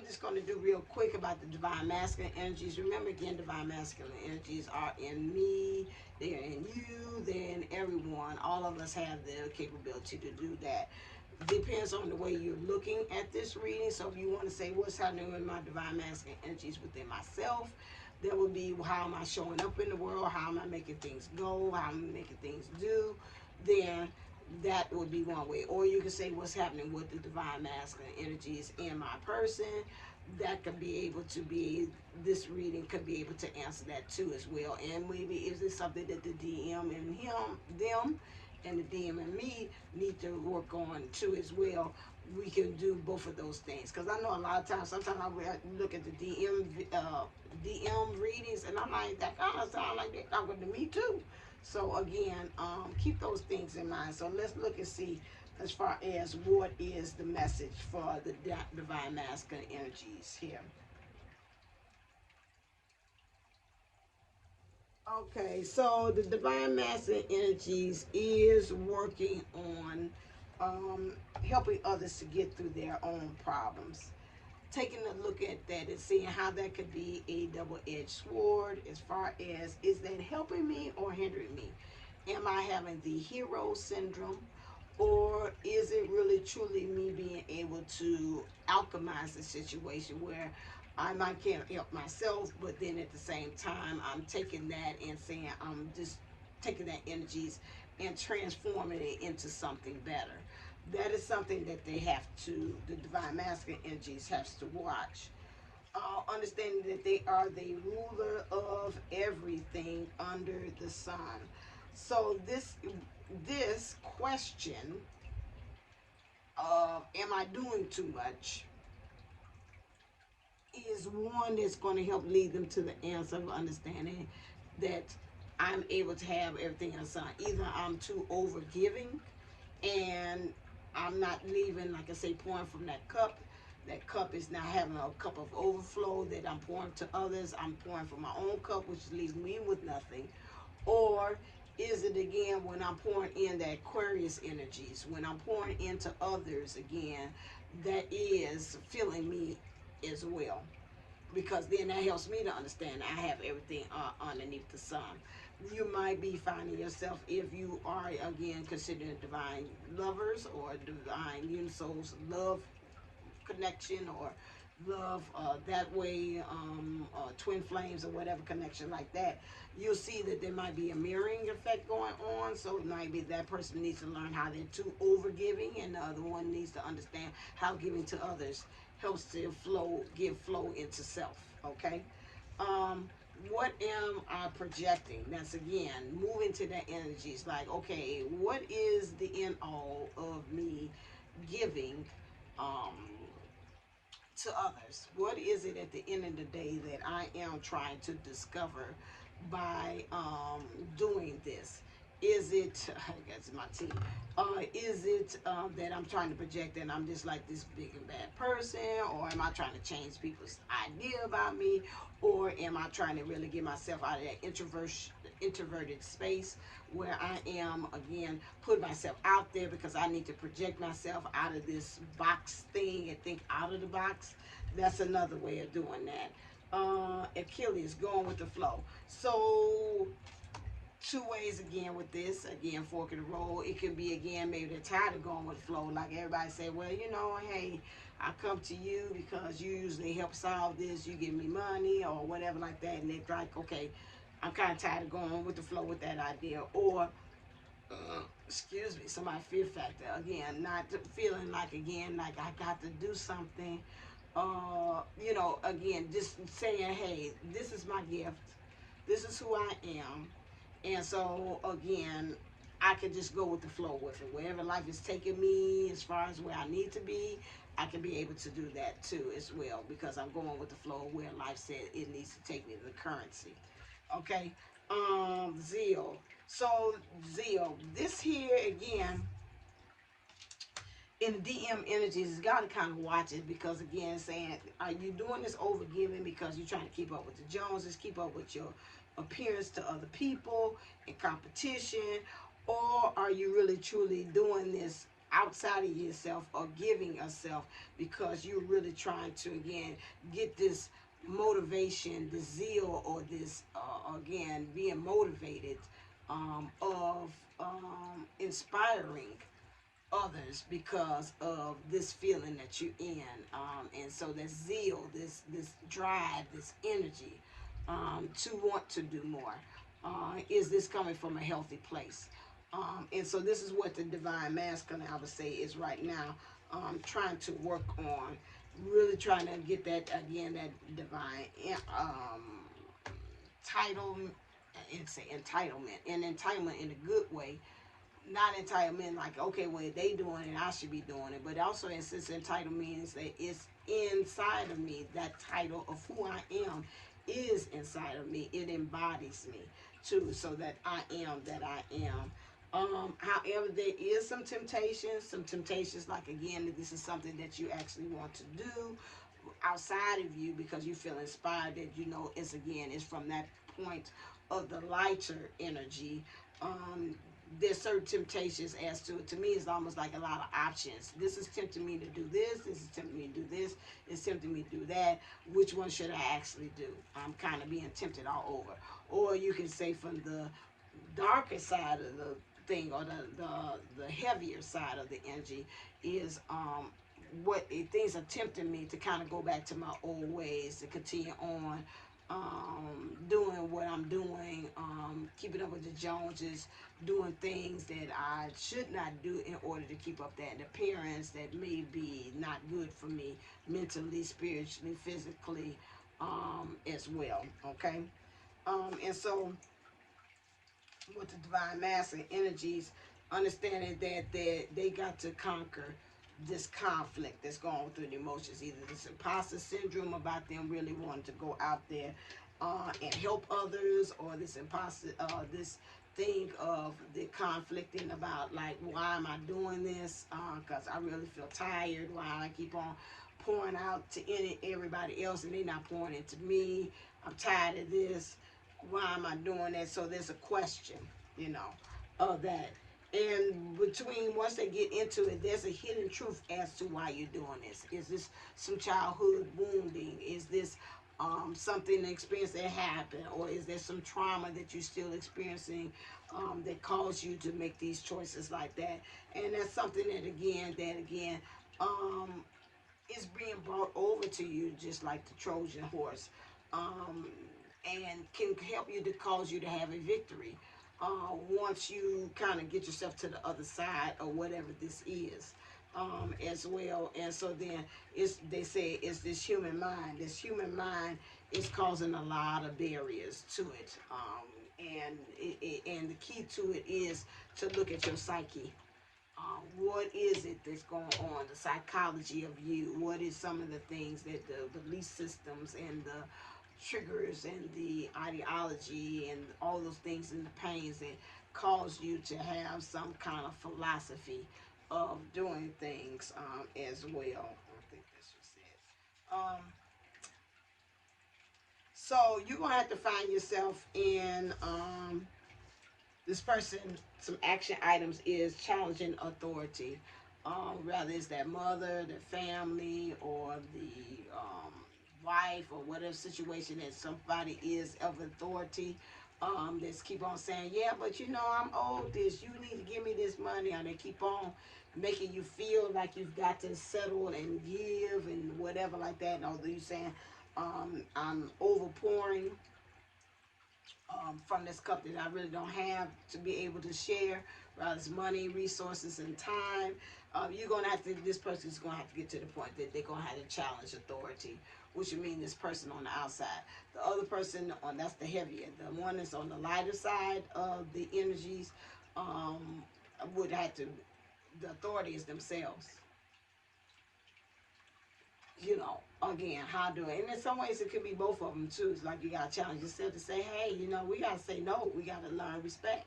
just going to do real quick about the divine masculine energies. Remember again, divine masculine energies are in me, they're in you, they're in everyone. All of us have the capability to do that. Depends on the way you're looking at this reading. So if you want to say what's happening with my divine masculine energies within myself, that would be how am I showing up in the world, how am I making things go, how am I making things do, then that would be one way. Or you can say what's happening with the divine masculine energies in my person. That could be able to be, this reading could be able to answer that too as well. And maybe is it something that the DM and them, and the DM and me need to work on too as well. We can do both of those things, because I know a lot of times, sometimes I look at the DM readings, and I'm like, that kind of sound like they're talking to me too. So again, keep those things in mind. So let's look and see as far as what is the message for the divine masculine energies here. Okay, so the divine masculine energies is working on um, helping others to get through their own problems. Taking a look at that and seeing how that could be a double-edged sword as far as, is that helping me or hindering me? Am I having the hero syndrome, or is it really truly me being able to alchemize the situation where I might can't help myself, but then at the same time I'm taking that and saying I'm just taking that energies and transforming it into something better. That is something that they have to, the divine masculine energies has to watch. Understanding that they are the ruler of everything under the sun. So this question of am I doing too much is one that's going to help lead them to the answer of understanding that I'm able to have everything in the sun. Either I'm too over giving and I'm not leaving, like I say, pouring from that cup. That cup is now having a cup of overflow that I'm pouring to others. I'm pouring from my own cup, which leaves me with nothing. Or is it again when I'm pouring in the Aquarius energies, when I'm pouring into others again, that is filling me as well? Because then that helps me to understand I have everything underneath the sun. You might be finding yourself, if you are again considering divine lovers or divine unisouls love connection, or love that way, twin flames or whatever connection like that, you'll see that there might be a mirroring effect going on. So it might be that person needs to learn how they're too over giving, and the other one needs to understand how giving to others helps to give flow into self. Okay. um what am I projecting? That's again moving to that energy. It's like, okay, what is the end all of me giving um to others? What is it at the end of the day that I am trying to discover by doing this? Is it, I guess my team, is it that I'm trying to project that I'm just like this big and bad person, or am I trying to change people's idea about me, or am I trying to really get myself out of that introverted space where I am again put myself out there because I need to project myself out of this box thing and think out of the box? That's another way of doing that. Achilles, going with the flow. So two ways again with this, again fork in the road. It could be again maybe they're tired of going with the flow, like everybody say, well, you know, hey, I come to you because you usually help solve this, you give me money or whatever like that, and they're like, okay, I'm kind of tired of going with the flow with that idea. Or excuse me, somebody fear factor again, not feeling like again like I got to do something. Again, just saying, hey, this is my gift, this is who I am, and so again, I can just go with the flow with it. Wherever life is taking me, as far as where I need to be, I can be able to do that too as well, because I'm going with the flow where life said it needs to take me to the currency. Okay. Zeal. So zeal. This here again in the DM energies has got to kind of watch it, because again, saying, are you doing this over giving because you're trying to keep up with the Joneses, keep up with your appearance to other people in competition, or are you really truly doing this outside of yourself or giving yourself because you're really trying to, again, get this motivation, the zeal, or this, again, being motivated of inspiring others because of this feeling that you're in, and so that zeal, this drive, this energy to want to do more, is this coming from a healthy place? And so this is what the divine masculine, I would say, is right now, trying to work on, really trying to get that, again, that divine title, and say entitlement, and entitlement in a good way, not entitlement like, okay, well, they doing it, I should be doing it, but also, it's this entitlement means that it's inside of me. That title of who I am is inside of me. It embodies me too, so that I am that I am. However, there is some temptations, like, again, this is something that you actually want to do outside of you because you feel inspired, that you know it's, again, it's from that point of the lighter energy. There's certain temptations as to me, it's almost like a lot of options. This is tempting me to do this is tempting me to do this, it's tempting me to do that. Which one should I actually do? I'm kind of being tempted all over. Or you can say, from the darker side of the thing, or the heavier side of the energy, is things are tempting me to kind of go back to my old ways, to continue on doing what I'm doing, keeping up with the Joneses, doing things that I should not do in order to keep up that appearance that may be not good for me mentally, spiritually, physically, as well. Okay, and so with the divine masculine energies, understanding that they got to conquer this conflict that's going on through the emotions, either this imposter syndrome about them really wanting to go out there and help others, or this imposter, this thing of the conflicting about, like, why am I doing this? Because I really feel tired. Why I keep on pouring out to everybody else and they're not pouring into me? I'm tired of this. Why am I doing that? So there's a question, you know, of that. And between, once they get into it, there's a hidden truth as to why you're doing this. Is this some childhood wounding? Is this something, an experience that happened? Or is there some trauma that you're still experiencing that caused you to make these choices like that? And that's something that again, um, is being brought over to you, just like the Trojan horse, um, and can help you, to cause you to have a victory once you kind of get yourself to the other side of whatever this is, as well. And so then, they say it's this human mind. This human mind is causing a lot of barriers to it, and the key to it is to look at your psyche. What is it that's going on? The psychology of you. What is some of the things that the belief systems and the triggers and the ideology and all those things and the pains that cause you to have some kind of philosophy of doing things, as well. I think that's just it. So you're gonna have to find yourself in, this person, some action items is challenging authority. Rather it's that mother, the family, or the wife, or whatever situation that somebody is of authority. That's keep on saying, yeah, but you know, I'm owed this. You need to give me this money. And they keep on making you feel like you've got to settle and give and whatever like that. And although you saying, I'm overpouring from this cup that I really don't have to be able to share, rather it's money, resources, and time. You're gonna have to. This person's gonna have to get to the point that they're gonna have to challenge authority, which would mean this person on the outside. The other person on, that's the heavier. The one that's on the lighter side of the energies, would have to. The authority is themselves. You know, again, how do it? And in some ways, it could be both of them too. It's like you gotta challenge yourself to say, hey, you know, we gotta say no. We gotta learn respect.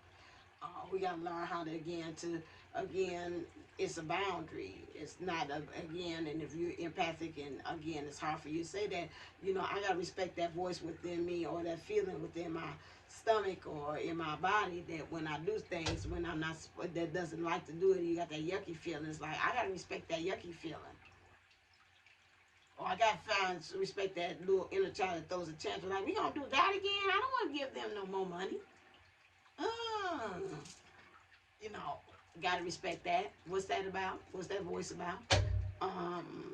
We gotta learn how to, again, to again, it's a boundary. It's not a, again, and if you're empathic, and again, it's hard for you to say that, I gotta respect that voice within me, or that feeling within my stomach or in my body, that when I do things, when I'm not, that doesn't like to do it, you got that yucky feeling. It's like, I gotta respect that yucky feeling. Or I gotta find respect that little inner child that throws a tantrum. Like, we gonna do that again? I don't want to give them no more money. Uh, you know, gotta respect that. What's that about? What's that voice about? Um,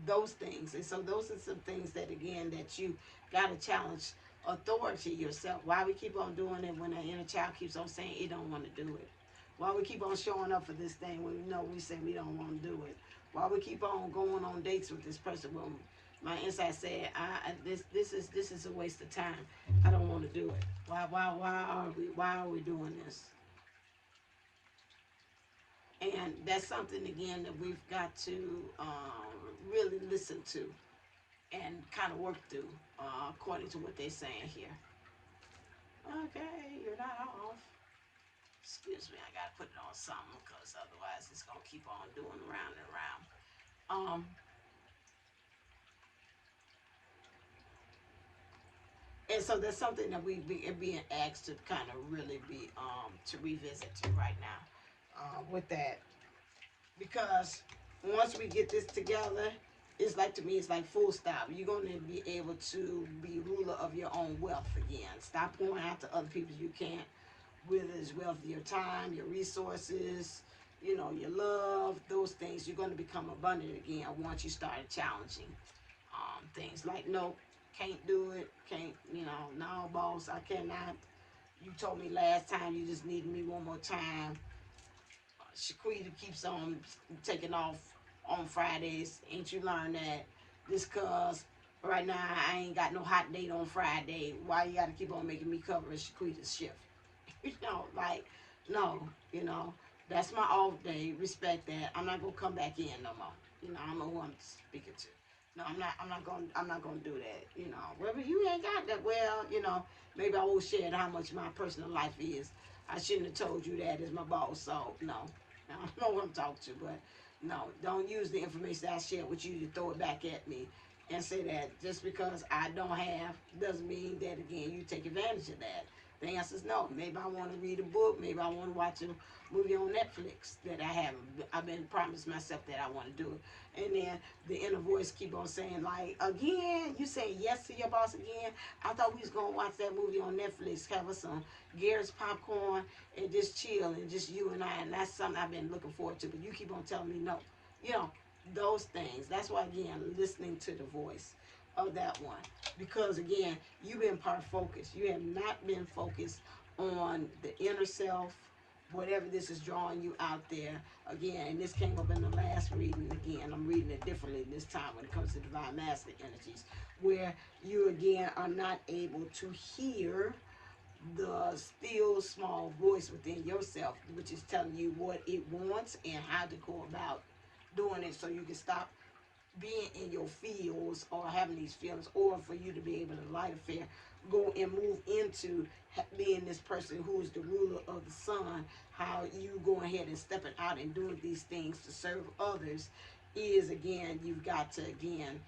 those things. And so those are some things that, again, that you gotta challenge authority yourself. Why we keep on doing it when an inner child keeps on saying it don't want to do it? Why we keep on showing up for this thing when we know we say we don't want to do it? Why we keep on going on dates with this person when my inside said, this is a waste of time. I don't want to do it. Why are we doing this? And that's something, again, that we've got to really listen to and kind of work through, according to what they're saying here. Okay, you're not off. Excuse me, I gotta put it on something, because otherwise it's gonna keep on doing round and round. And so that's something that we be being asked to kind of really be to revisit to right now, with that, because once we get this together, it's like, to me, it's like full stop. You're going to be able to be ruler of your own wealth again. Stop pouring out to other people you can't. Whether it's wealth, your time, your resources, your love, those things. You're going to become abundant again once you start challenging things like, no, can't do it, can't, no, boss, I cannot. You told me last time you just needed me one more time. Shaquita keeps on taking off on Fridays. Ain't you learned that? This cause right now I ain't got no hot date on Friday. Why you gotta keep on making me cover Shaquita's shift? Like, no, that's my off day. Respect that. I'm not gonna come back in no more. I don't know who I'm speaking to. No, I'm not gonna do that. Well, you ain't got that. Well, maybe I will share how much my personal life is. I shouldn't have told you that as my boss. So no, I don't know what I'm talking to, but no, don't use the information I share with you to throw it back at me and say that just because I don't have doesn't mean that, again, you take advantage of that. The answer is no. Maybe I want to read a book. Maybe I want to watch a movie on Netflix that I haven't. I've been promised myself that I want to do it. And then the inner voice keep on saying, like, again, you say yes to your boss again. I thought we was going to watch that movie on Netflix, have us some Garrett's popcorn and just chill and just you and I. And that's something I've been looking forward to. But you keep on telling me no. You know, those things. That's why, again, listening to the voice of that one, because, again, you've been part focused. You have not been focused on the inner self, whatever this is drawing you out there. Again, and this came up in the last reading. Again, I'm reading it differently this time when it comes to divine masculine energies, where you, again, are not able to hear the still small voice within yourself, which is telling you what it wants and how to go about doing it, so you can stop being in your feels or having these feelings, or for you to be able to light a fire, go and move into being this person who is the ruler of the sun. How you going ahead and stepping out and doing these things to serve others is, again, you've got to, again,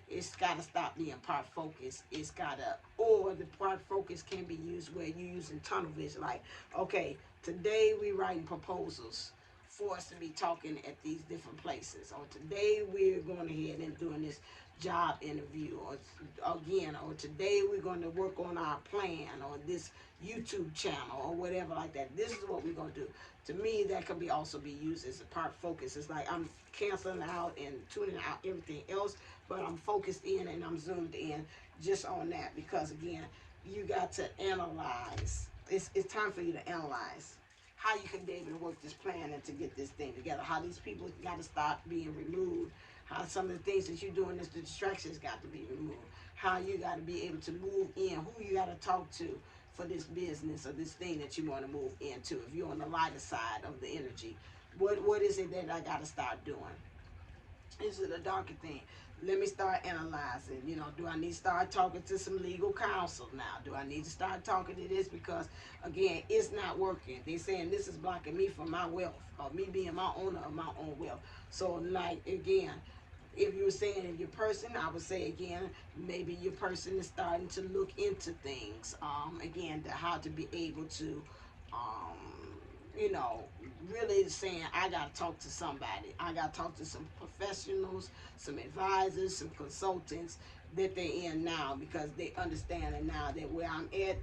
it's got to stop being part focus. It's got to, or the part focus can be used where you're using tunnel vision. Like, okay, today we writing proposals for us to be talking at these different places. Or today we're going ahead and doing this job interview. Or again, or today we're going to work on our plan or this YouTube channel or whatever like that. This is what we're going to do. To me, that could be also be used as a part focus. It's like I'm canceling out and tuning out everything else, but I'm focused in and I'm zoomed in just on that, because, again, you got to analyze. It's time for you to analyze how you can be able to work this plan and to get this thing together. How these people got to start being removed. How some of the things that you're doing, the distractions got to be removed. How you got to be able to move in. Who you got to talk to for this business or this thing that you want to move into. If you're on the lighter side of the energy, what is it that I got to start doing? Is it a darker thing? let me start analyzing. You know, do I need to start talking to some legal counsel now? Do I need to start talking to this? Because again, it's not working. They saying this is blocking me from my wealth, or me being my owner of my own wealth. So like again, if you were saying if your person, I would say again, maybe your person is starting to look into things. Again, how to be able to, you know, really saying I gotta talk to somebody. I gotta talk to some professionals, some advisors, some consultants that they're in now, because they understand it now that where I'm at,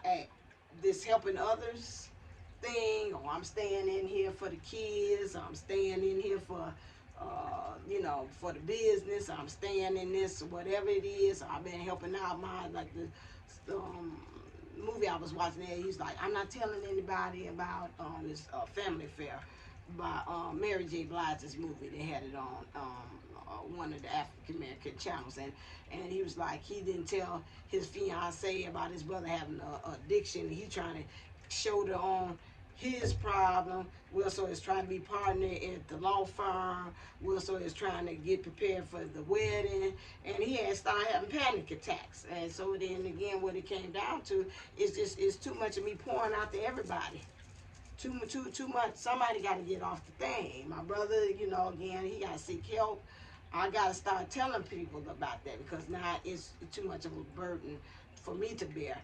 at this helping others thing, or I'm staying in here for the kids, or I'm staying in here for you know, for the business, I'm staying in this, whatever it is. I've been helping out my, like the movie I was watching there, he's like, I'm not telling anybody about this family affair by Mary J. Blige's movie. They had it on one of the African American channels, and he was like, he didn't tell his fiance about his brother having a addiction. He trying to shoulder on his problem. Wilson is trying to be partner at the law firm. Wilson is trying to get prepared for the wedding, and he had started having panic attacks. And so then again, what it came down to is just it's too much of me pouring out to everybody. Too much. Somebody got to get off the thing. My brother, you know, again, he got to seek help. I got to start telling people about that, because now it's too much of a burden for me to bear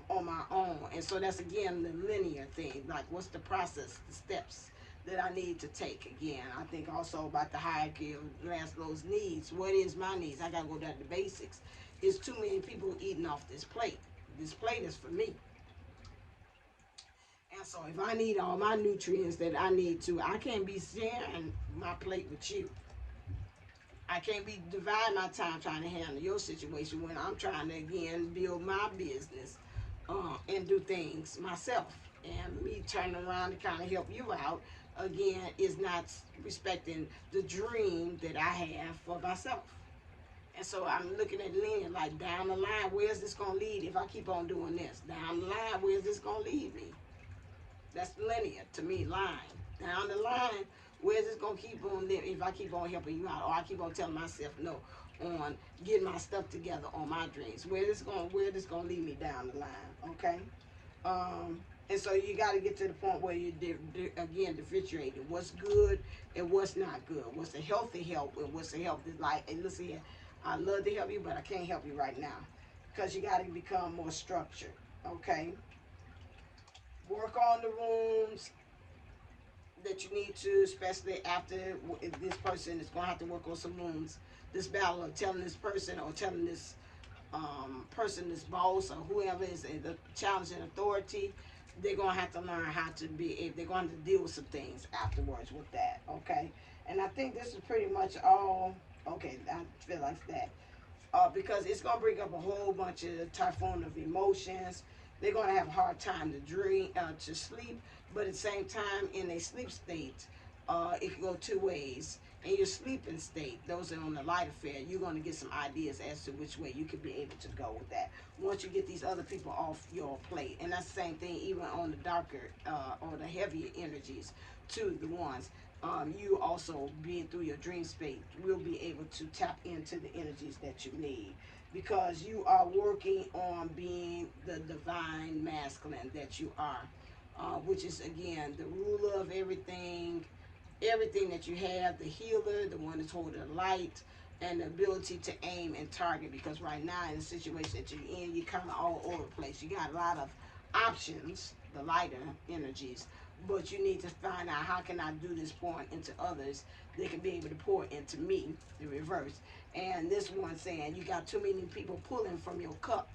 on my own. And so that's again the linear thing. Like, what's the process, the steps that I need to take? Again, I think also about the hierarchy of Maslow's needs. What is my needs? I got to go down to the basics. There's too many people eating off this plate. This plate is for me. And so if I need all my nutrients that I need to, I can't be sharing my plate with you. I can't be dividing my time trying to handle your situation when I'm trying to again build my business and do things myself. And me turning around to kind of help you out again is not respecting the dream that I have for myself. And so I'm looking at Lynn like, down the line, where's this gonna lead if I keep on doing this? Down the line, where's this gonna lead me? That's linear to me, line. Down the line, where's this gonna keep on living if I keep on helping you out, or I keep on telling myself no on getting my stuff together on my dreams? Where this gonna lead me down the line? Okay. And so you got to get to the point where you again differentiating what's good and what's not good. What's a healthy help and what's a help that's like, hey, listen here, I love to help you, but I can't help you right now, because you got to become more structured. Okay. Work on the rooms that you need to, especially after this person is going to have to work on some rooms. This battle of telling this person, or telling this person, this boss, or whoever is the challenging authority, they're going to have to learn how to be, they're going to have to deal with some things afterwards with that, okay? And I think this is pretty much all, okay, I feel like that. Because it's going to bring up a whole bunch of typhoon of emotions. They're going to have a hard time to dream, to sleep, but at the same time, in a sleep state, it can go two ways. In your sleeping state, those are on the light affair, you're going to get some ideas as to which way you could be able to go with that once you get these other people off your plate. And that's the same thing even on the darker or the heavier energies too, the ones you also being through your dream state will be able to tap into the energies that you need, because you are working on being the divine masculine that you are, which is again the ruler of everything, everything that you have, the healer, the one that's holding the light, and the ability to aim and target. Because right now in the situation that you're in, you're kind of all over the place. You got a lot of options, the lighter energies, but you need to find out, how can I do this pouring into others? They can be able to pour into me, the reverse. And this one saying you got too many people pulling from your cup,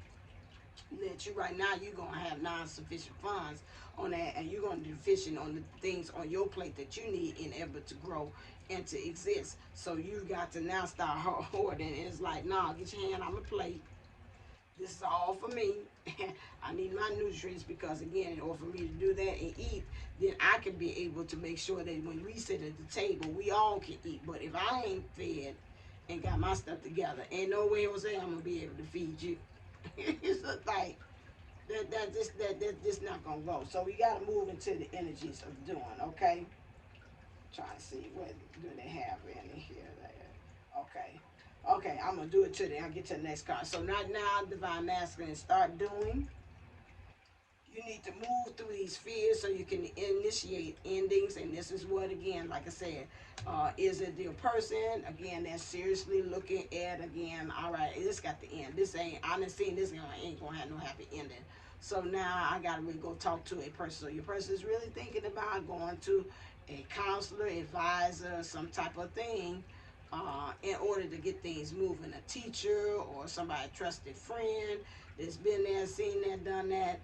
that you right now you're gonna have non-sufficient funds on that, and you're gonna be deficient on the things on your plate that you need in order to grow and to exist. So you got to now start hoarding. And it's like, nah, get your hand on my plate. This is all for me. I need my nutrients, because again, in order for me to do that and eat, then I can be able to make sure that when we sit at the table, we all can eat. But if I ain't fed and got my stuff together, ain't no way, Jose, I'm gonna be able to feed you. It's like that just not gonna go. So we gotta move into the energies of doing, okay? Trying to see what do they have in here. Okay, I'm gonna do it today. I'll get to the next card. So now, divine masculine, start doing. You need to move through these fears so you can initiate endings. And this is what, again, like I said, is it your person, again, that's seriously looking at, again, all right, this got to end. This ain't, I done seen this, ain't gonna have no happy ending. So now I gotta really go talk to a person. So your person is really thinking about going to a counselor, advisor, some type of thing, in order to get things moving. A teacher or somebody, a trusted friend that's been there, seen that, done that,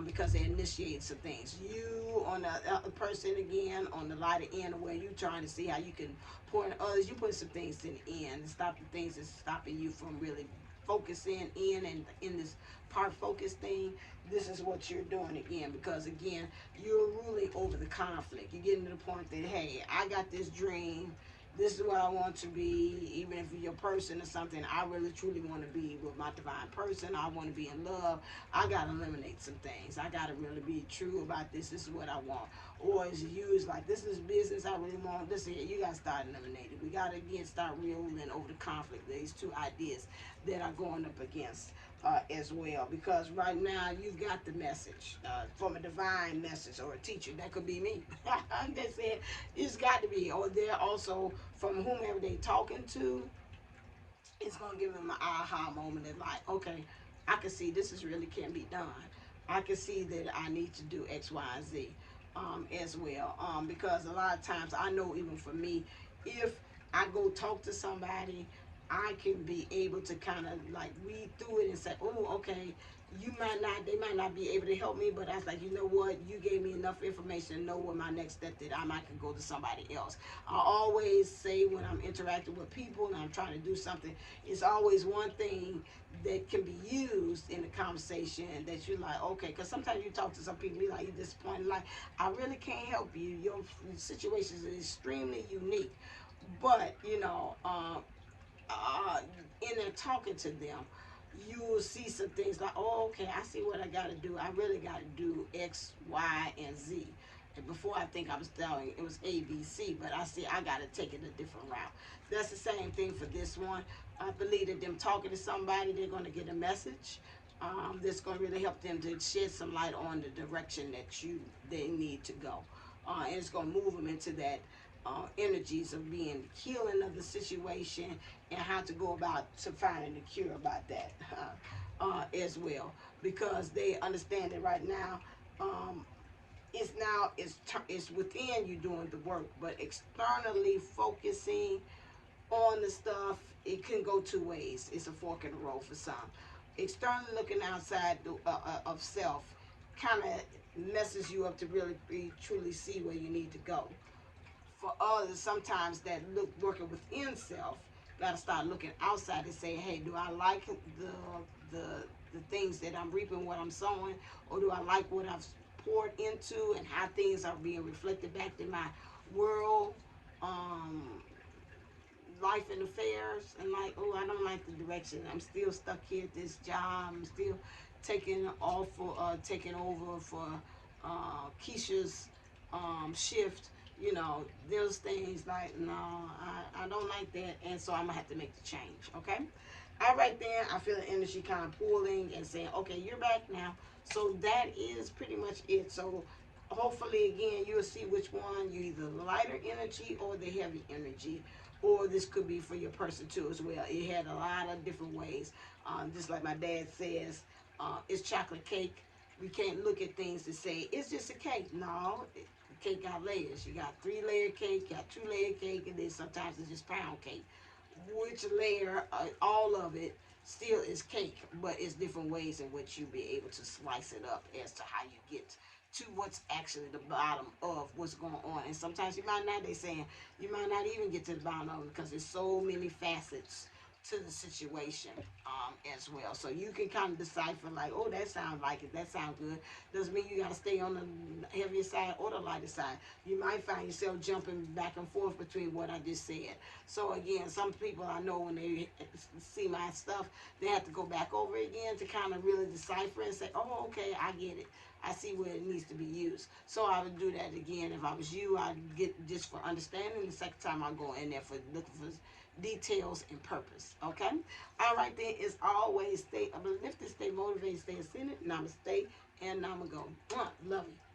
because they initiate some things. You on the person, again, on the lighter end, where you trying to see how you can pour in others. You put some things in the end and stop the things that's stopping you from really focusing in, and in this part focus thing. This is what you're doing, again, because again, you're ruling over the conflict. You're getting to the point that, hey, I got this dream, this is what I want to be. Even if you're a person or something, I really truly want to be with my divine person. I want to be in love. I got to eliminate some things. I got to really be true about this. This is what I want. Or is used like, this is business I really want. Listen here, you got to start eliminating. We got to, again, start ruling over the conflict. These two ideas that are going up against, as well. Because right now, you've got the message, from a divine message or a teacher. That could be me. They said, it's got to be. Or they're also from whomever they talking to. It's gonna give them an aha moment of like, okay, I can see this is really can be done. I can see that I need to do X, Y, and Z, as well. Because a lot of times I know, even for me, if I go talk to somebody, I can be able to kind of like read through it and say, oh, okay, they might not be able to help me, but I was like, you know what, you gave me enough information to know what my next step that I might could go to somebody else. I always say when I'm interacting with people and I'm trying to do something, it's always one thing that can be used in the conversation that you're like, okay, because sometimes you talk to some people, you're like, you're disappointed, like, I really can't help you. Your situation is extremely unique. But, uh, in there talking to them, you will see some things like, oh, okay, I see what I got to do. I really got to do X, Y, and Z. And before, I think I was telling it was A, B, C, but I see I got to take it a different route. That's the same thing for this one. I believe that them talking to somebody, they're going to get a message, that's going to really help them to shed some light on the direction that they need to go. And it's going to move them into that, energies of being healing of the situation, and how to go about to finding the cure about that, as well, because they understand that right now, um, it's within you doing the work, but externally focusing on the stuff, it can go two ways. It's a fork in the road for some. Externally looking outside of self kind of messes you up to really truly see where you need to go. For others, sometimes that look working within self, got to start looking outside and say, hey, do I like the things that I'm reaping, what I'm sowing, or do I like what I've poured into and how things are being reflected back in my world, um, life and affairs, and like, oh, I don't like the direction. I'm still stuck here at this job. I'm still taking over for Keisha's shift. Those things like, no, I don't like that, and so I'm gonna have to make the change. Okay. All right, then I feel the energy kind of pulling and saying, okay, you're back now. So that is pretty much it. So hopefully, again, you'll see which one, you either the lighter energy or the heavy energy, or this could be for your person too as well. It had a lot of different ways. Just like my dad says, it's chocolate cake. We can't look at things to say it's just a cake. No, the cake got layers. You got 3-layer cake, got 2-layer cake, and then sometimes it's just pound cake. Which layer, all of it still is cake, but it's different ways in which you be able to slice it up as to how you get to what's actually the bottom of what's going on. And sometimes you might not, they saying, you might not even get to the bottom of it because there's so many facets to the situation, as well. So you can kind of decipher like, oh, that sounds like it, that sounds good. Doesn't mean you got to stay on the heavier side or the lighter side. You might find yourself jumping back and forth between what I just said. So again, some people I know when they see my stuff, they have to go back over again to kind of really decipher and say, oh, okay, I get it. I see where it needs to be used. So I would do that again. If I was you, I'd get just for understanding. The second time I go in there for looking for details and purpose. Okay? All right, then, as always, stay uplifted, stay motivated, stay ascended. Namaste and namago. Love you.